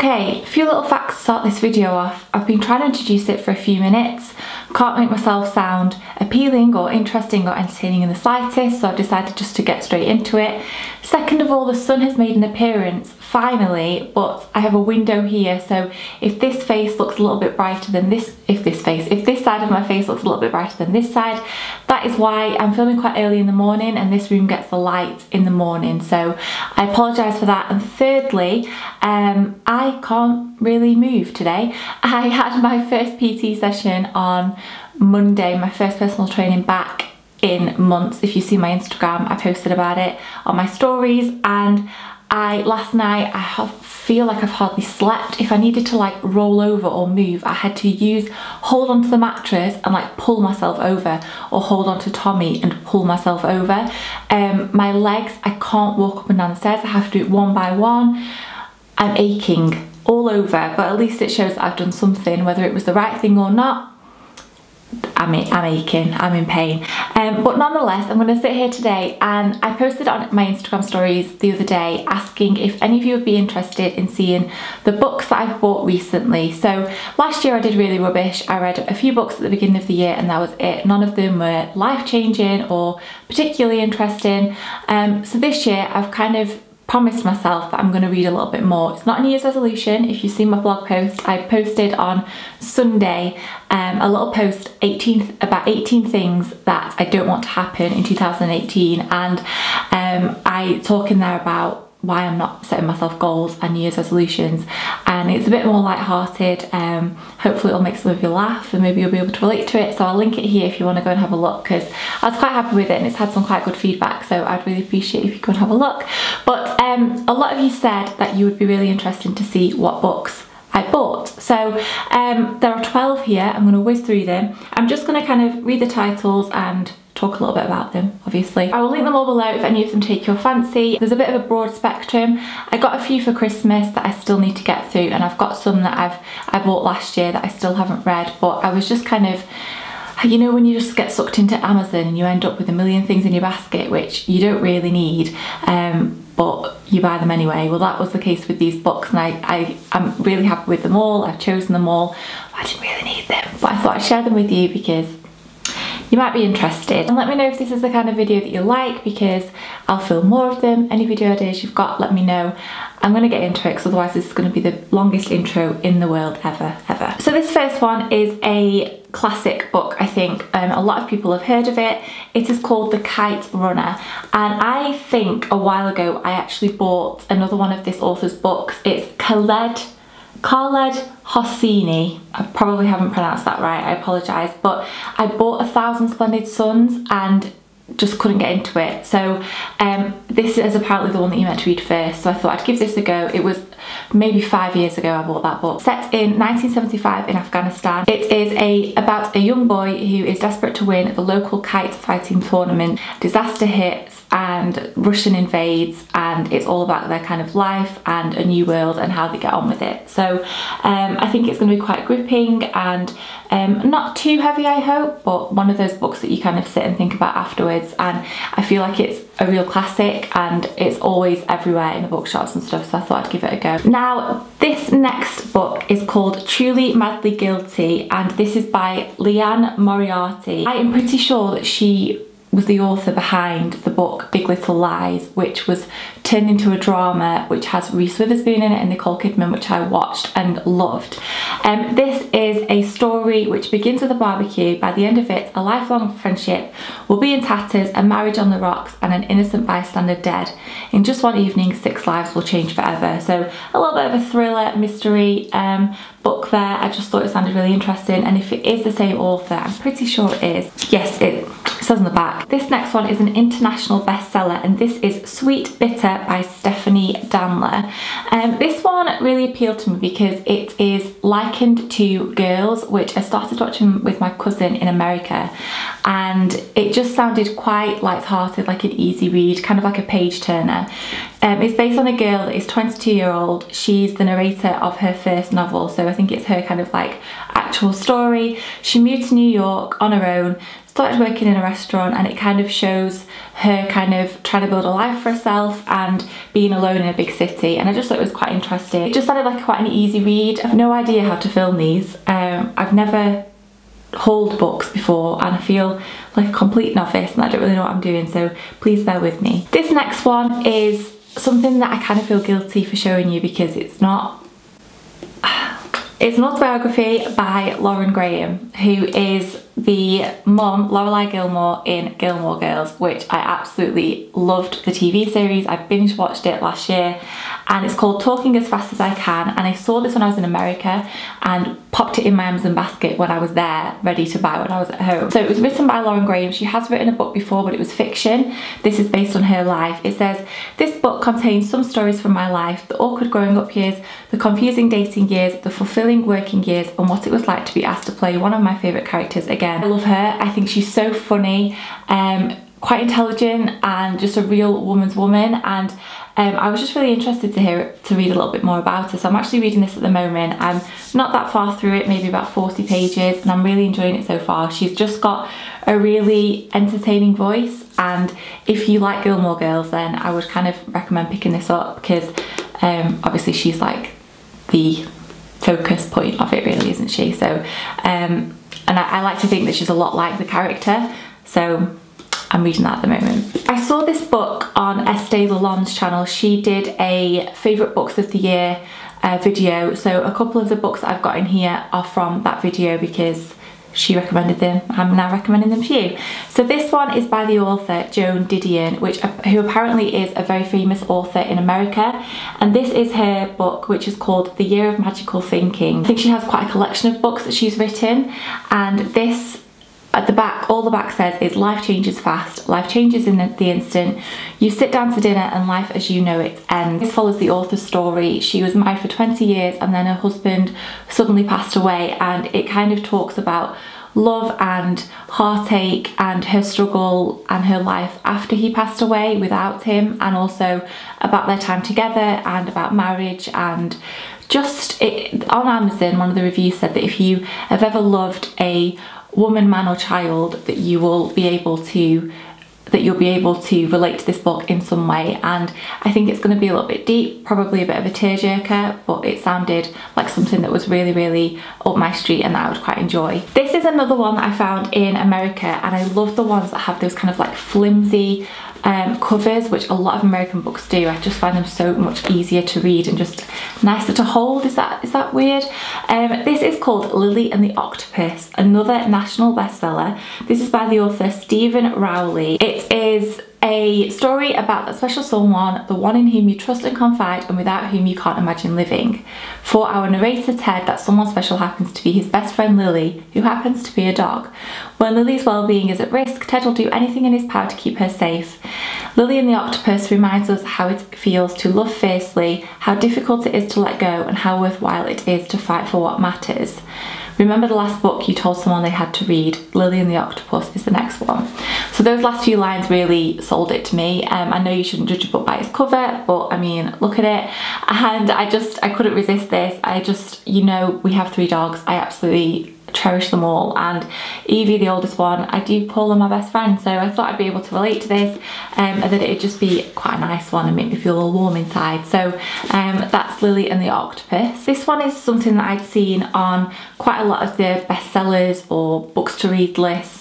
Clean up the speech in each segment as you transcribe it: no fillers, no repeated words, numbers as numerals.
Okay, a few little facts to start this video off. I've been trying to introduce it for a few minutes. Can't make myself sound appealing or interesting or entertaining in the slightest, so I've decided just to get straight into it. Second of all, the sun has made an appearance, finally, but I have a window here, so if this face looks a little bit brighter than this, if this side of my face looks a little bit brighter than this side, that is why I'm filming quite early in the morning and this room gets the light in the morning, so I apologise for that. And thirdly, I can't really move today. I had my first PT session on Monday, my first personal training back in months. If you see my Instagram, I posted about it on my stories, and last night I feel like I've hardly slept. If I needed to like roll over or move, I had to hold onto the mattress and like pull myself over, or hold onto Tommy and pull myself over. My legs, I can't walk up and down the stairs. I have to do it one by one. I'm aching all over, but at least it shows that I've done something. Whether it was the right thing or not, I'm aching, I'm in pain. But nonetheless, I'm going to sit here today, and I posted on my Instagram stories the other day asking if any of you would be interested in seeing the books that I've bought recently. So last year I did really rubbish. I read a few books at the beginning of the year and that was it. None of them were life-changing or particularly interesting. So this year I've kind of promised myself that I'm going to read a little bit more. It's not a New Year's resolution. If you've seen my blog post, I posted on Sunday a little post about 18 things that I don't want to happen in 2018, and I talk in there about why I'm not setting myself goals and New Year's resolutions, and it's a bit more light-hearted. Hopefully it'll make some of you laugh and maybe you'll be able to relate to it, so I'll link it here if you want to go and have a look, because I was quite happy with it and it's had some quite good feedback, so I'd really appreciate if you go and have a look. But a lot of you said that you would be really interested to see what books I bought. So there are 12 here. I'm going to whiz through them. I'm just going to kind of read the titles and talk a little bit about them, obviously. I will link them all below if any of them take your fancy. There's a bit of a broad spectrum. I got a few for Christmas that I still need to get through, and I've got some that I bought last year that I still haven't read, but I was just kind of, you know, when you just get sucked into Amazon and you end up with a million things in your basket which you don't really need, but you buy them anyway. Well, that was the case with these books, and I'm really happy with them all. I've chosen them all. I didn't really need them, but I thought I'd share them with you because you might be interested. And let me know if this is the kind of video that you like, because I'll film more of them. Any video ideas you've got, let me know. I'm going to get into it because otherwise this is going to be the longest intro in the world ever. So this first one is a classic book, I think. A lot of people have heard of it. It is called The Kite Runner, and I think a while ago I actually bought another one of this author's books. It's Khaled Hosseini. I probably haven't pronounced that right, I apologise, but I bought 1,000 Splendid Suns and just couldn't get into it. So this is apparently the one that you meant to read first, so I thought I'd give this a go. It was maybe 5 years ago I bought that book. Set in 1975 in Afghanistan. It is about a young boy who is desperate to win the local kite fighting tournament. Disaster hits and Russian invades, and it's all about their kind of life and a new world and how they get on with it. So I think it's going to be quite gripping and not too heavy, I hope, but one of those books that you kind of sit and think about afterwards, and I feel like it's a real classic and it's always everywhere in the bookshops and stuff, so I thought I'd give it a go. Now this next book is called Truly Madly Guilty, and this is by Liane Moriarty. I am pretty sure that she was the author behind the book Big Little Lies, which was turned into a drama which has Reese Witherspoon in it and Nicole Kidman, which I watched and loved. This is a story which begins with a barbecue. By the end of it, a lifelong friendship will be in tatters, a marriage on the rocks, and an innocent bystander dead. In just one evening, 6 lives will change forever. So a little bit of a thriller, mystery book there. I just thought it sounded really interesting, and if it is the same author, I'm pretty sure it is. Yes, it says on the back. This next one is an international bestseller, and this is Sweet Bitter by Stephanie Danler. This one really appealed to me because it is likened to Girls, which I started watching with my cousin in America, and it just sounded quite light-hearted, like an easy read, kind of like a page turner. It's based on a girl that is 22-year-old. She's the narrator of her first novel, so I think it's her kind of like actual story. She moved to New York on her own, started working in a restaurant, and it kind of shows her kind of trying to build a life for herself and being alone in a big city, and I just thought it was quite interesting. It just sounded like quite an easy read. I have no idea how to film these. I've never hauled books before and I feel like a complete novice and I don't really know what I'm doing, so please bear with me. This next one is something that I kind of feel guilty for showing you because it's not. It's an autobiography by Lauren Graham, who is the mum, Lorelai Gilmore, in Gilmore Girls, which I absolutely loved the TV series. I binge watched it last year, and it's called Talking as Fast as I Can, and I saw this when I was in America and popped it in my Amazon basket when I was there, ready to buy when I was at home. So it was written by Lauren Graham. She has written a book before, but it was fiction. This is based on her life. It says, "This book contains some stories from my life, the awkward growing up years, the confusing dating years, the fulfilling working years, and what it was like to be asked to play one of my favourite characters again." I love her. I think she's so funny, quite intelligent, and just a real woman's woman, and I was just really interested to read a little bit more about her. So I'm actually reading this at the moment. I'm not that far through it, maybe about 40 pages, and I'm really enjoying it so far. She's just got a really entertaining voice, and if you like Gilmore Girls, then I would kind of recommend picking this up because obviously she's like the focus point of it, really, isn't she? So and I like to think that she's a lot like the character, so I'm reading that at the moment. I saw this book on Estée Lalonde's channel. She did a favourite books of the year video, so a couple of the books that I've got in here are from that video because she recommended them. I'm now recommending them to you. So this one is by the author Joan Didion, who apparently is a very famous author in America, and this is her book, which is called The Year of Magical Thinking. I think she has quite a collection of books that she's written, and this at the back, all the back says is life changes fast, life changes in the instant. You sit down to dinner and life as you know it ends. This follows the author's story. She was married for 20 years and then her husband suddenly passed away, and it kind of talks about love and heartache and her struggle and her life after he passed away without him, and also about their time together and about marriage. And just on Amazon, one of the reviews said that if you have ever loved a woman, man or child, that you'll be able to relate to this book in some way. And I think it's going to be a little bit deep, probably a bit of a tearjerker, but it sounded like something that was really, really up my street and that I would quite enjoy. This is another one that I found in America, and I love the ones that have those kind of like flimsy covers, which a lot of American books do. I just find them so much easier to read and just nicer to hold. Is that weird? This is called Lily and the Octopus, another national bestseller. This is by the author Stephen Rowley. It is a story about that special someone, the one in whom you trust and confide and without whom you can't imagine living. For our narrator Ted, that someone special happens to be his best friend Lily, who happens to be a dog. When Lily's well-being is at risk, Ted will do anything in his power to keep her safe. Lily and the Octopus reminds us how it feels to love fiercely, how difficult it is to let go, and how worthwhile it is to fight for what matters. Remember the last book you told someone they had to read? Lily and the Octopus is the next one. So those last few lines really sold it to me. I know you shouldn't judge a book by its cover, but I mean, look at it. And I couldn't resist this. You know, we have 3 dogs. I absolutely cherish them all, and Evie, the oldest one, I do call them my best friend, so I thought I'd be able to relate to this, and that it'd just be quite a nice one and make me feel all warm inside. So that's Lily and the Octopus. This one is something that I'd seen on quite a lot of the bestsellers or books to read lists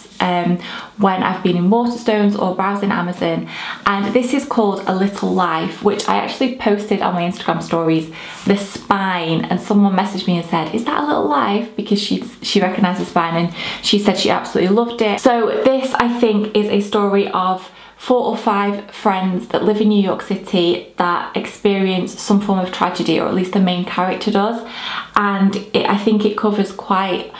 when I've been in Waterstones or browsing Amazon, and this is called A Little Life, which I actually posted on my Instagram stories, the spine, and someone messaged me and said, is that a little life? Because she recognised the spine, and she said she absolutely loved it. So this, I think, is a story of 4 or 5 friends that live in New York City that experience some form of tragedy, or at least the main character does, and I think it covers quite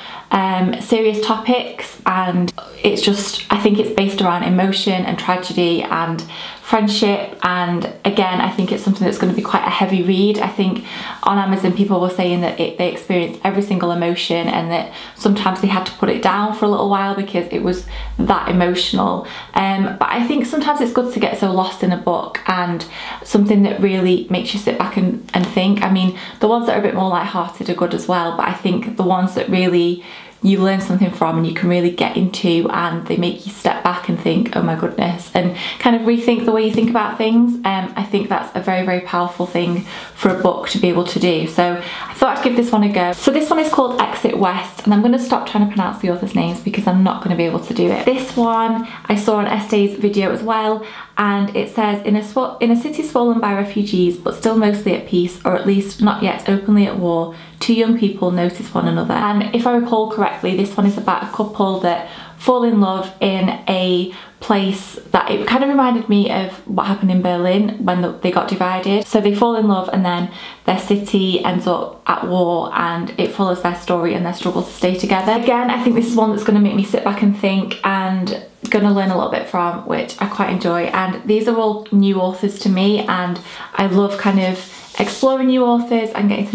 serious topics, and it's just, I think it's based around emotion and tragedy and friendship, and again I think it's something that's going to be quite a heavy read. I think on Amazon people were saying that they experienced every single emotion, and that sometimes they had to put it down for a little while because it was that emotional, but I think sometimes it's good to get so lost in a book and something that really makes you sit back and think. I mean, the ones that are a bit more light-hearted are good as well, but I think the ones that really you learn something from and you can really get into, and they make you step back and think, oh my goodness, and kind of rethink the way you think about things. I think that's a very, very powerful thing for a book to be able to do. So I thought I'd give this one a go. So this one is called Exit West, and I'm going to stop trying to pronounce the author's names because I'm not going to be able to do it. This one I saw on Esther's video as well, and it says, in a city swollen by refugees but still mostly at peace, or at least not yet openly at war, two young people notice one another. And if I recall correctly, this one is about a couple that fall in love in a place that, it kind of reminded me of what happened in Berlin when they got divided. So they fall in love and then their city ends up at war, and it follows their story and their struggle to stay together. Again, I think this is one that's going to make me sit back and think and going to learn a little bit from, which I quite enjoy. And these are all new authors to me, and I love kind of exploring new authors and getting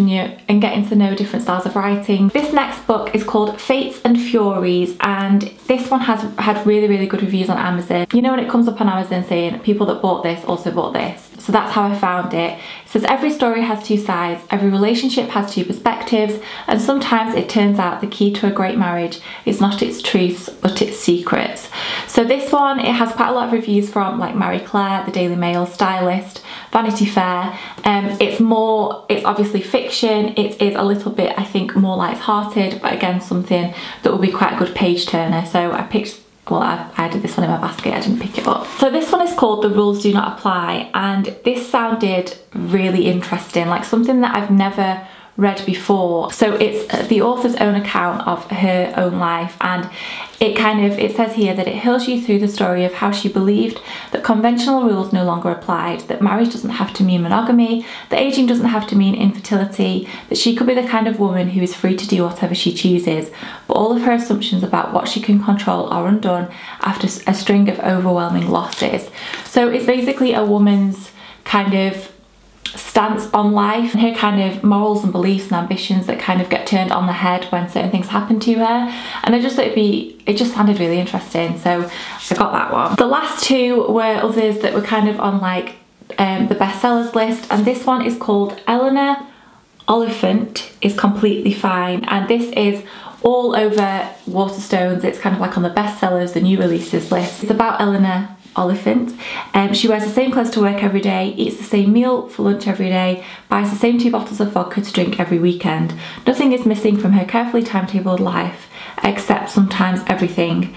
to know different styles of writing. This next book is called FAQS and Furies, and this one has had really, really good reviews on Amazon. You know, when it comes up on Amazon saying people that bought this also bought this. So that's how I found it. It says, every story has two sides, every relationship has two perspectives, and sometimes it turns out the key to a great marriage is not its truths but its secrets. So this one, it has quite a lot of reviews from like Marie Claire, the Daily Mail, Stylist, Vanity Fair. It's obviously fiction. It is a little bit, I think, more light-hearted, but again, something that will be quite a good page turner. So I picked, well, I added this one in my basket, I didn't pick it up. So this one is called The Rules Do Not Apply, and this sounded really interesting, like something that I've never read before. So it's the author's own account of her own life, and it says here that it heals you through the story of how she believed that conventional rules no longer applied, that marriage doesn't have to mean monogamy, that aging doesn't have to mean infertility, that she could be the kind of woman who is free to do whatever she chooses, but all of her assumptions about what she can control are undone after a string of overwhelming losses. So it's basically a woman's kind of stance on life, and her kind of morals and beliefs and ambitions that kind of get turned on the head when certain things happen to her. And I just thought it just sounded really interesting, so I got that one. The last two were others that were kind of on like the bestsellers list, and this one is called Eleanor Oliphant is Completely Fine, and this is all over Waterstones. It's kind of like on the bestsellers, the new releases list. It's about Eleanor Oliphant. She wears the same clothes to work every day, eats the same meal for lunch every day, buys the same 2 bottles of vodka to drink every weekend. Nothing is missing from her carefully timetabled life, except sometimes everything.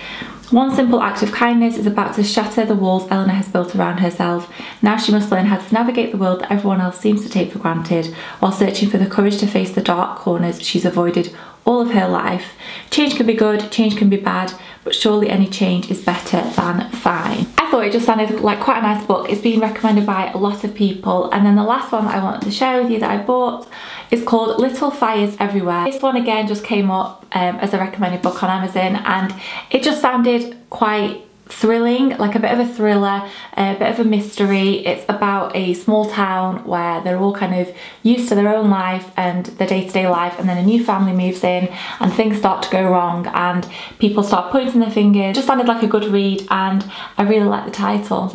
One simple act of kindness is about to shatter the walls Eleanor has built around herself. Now she must learn how to navigate the world that everyone else seems to take for granted, while searching for the courage to face the dark corners she's avoided all of her life. Change can be good, change can be bad, but surely any change is better than fine. I thought it just sounded like quite a nice book. It's been recommended by a lot of people. And then the last one that I wanted to share with you that I bought is called Little Fires Everywhere. This one again just came up as a recommended book on Amazon, and it just sounded quite thrilling, like a bit of a thriller, a bit of a mystery. It's about a small town where they're all kind of used to their own life and their day-to-day life, and then a new family moves in and things start to go wrong and people start pointing their fingers. It just sounded like a good read, and I really like the title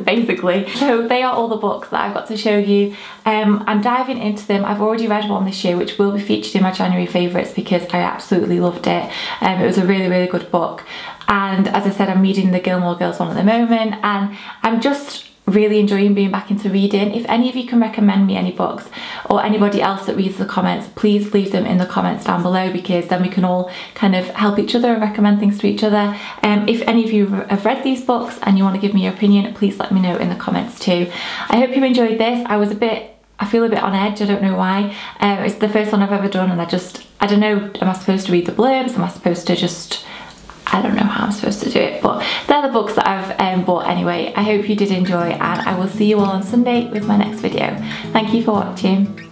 basically. So they are all the books that I've got to show you. I'm diving into them. I've already read one this year which will be featured in my January favourites because I absolutely loved it. It was a really, really good book. And as I said, I'm reading the Gilmore Girls one at the moment, and I'm just really enjoying being back into reading. If any of you can recommend me any books, or anybody else that reads the comments, please leave them in the comments down below, because then we can all kind of help each other and recommend things to each other. If any of you have read these books and you want to give me your opinion, please let me know in the comments too. I hope you enjoyed this. I feel a bit on edge, I don't know why. It's the first one I've ever done, and I don't know, am I supposed to read the blurbs? Am I supposed to just, I don't know how I'm supposed to do it, but they're the books that I've bought anyway. I hope you did enjoy, and I will see you all on Sunday with my next video. Thank you for watching.